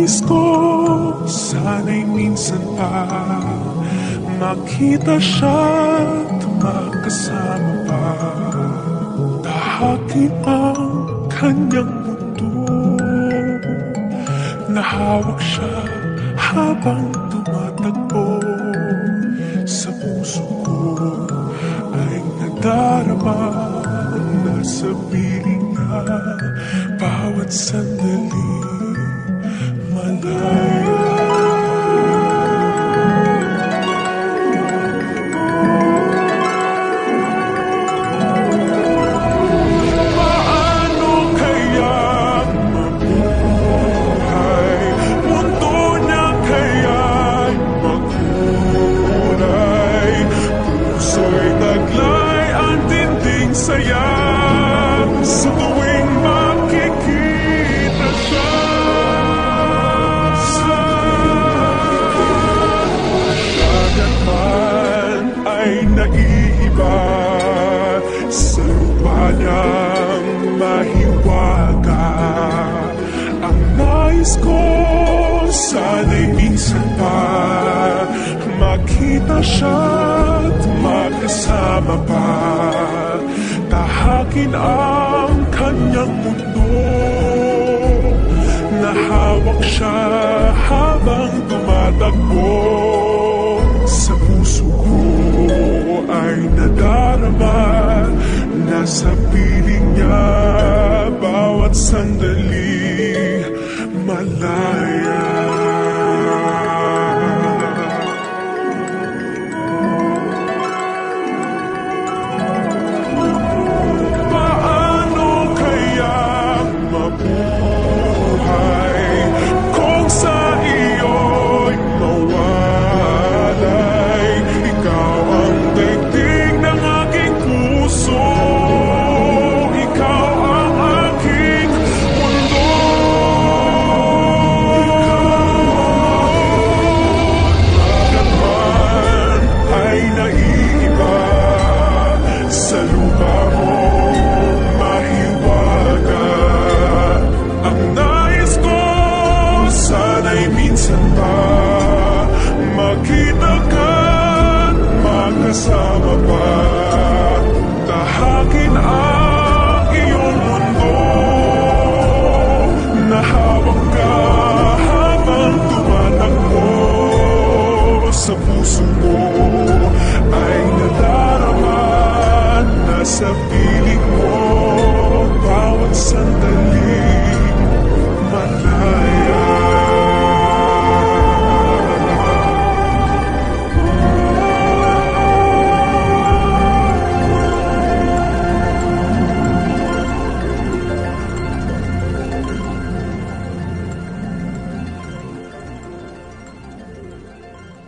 Nais ko sana'y minsan pa makita siya't makasama pa. Tahakin ang kanyang mundo, nahawak siya habang tumatakbo. Sa puso ko ay nadarama na sa piling na bawat sandali malaya. Sa lupa niyang mahiwaga, ang nais ko sana'y minsan pa makita siya't makasama pa. Tahakin ang kanyang mundo, nahawak siya habang tumatakbo. Sa puso ko ay nadarama na sa piling niya bawat sandali malaya. Paano kaya mabuhay kung sa iyo'y mawalay? Ikaw ang daigdig ng aking puso, ikaw ang aking mundo. Bakit man ay naiiba sa lupa mo mahiwaga, ang nais ko sana'y minsan pa makita ka't makasama pa. Tahakin ang iyong mundo, nahawak ka habang tumatakbo. Sa puso mo ay nadarama na sa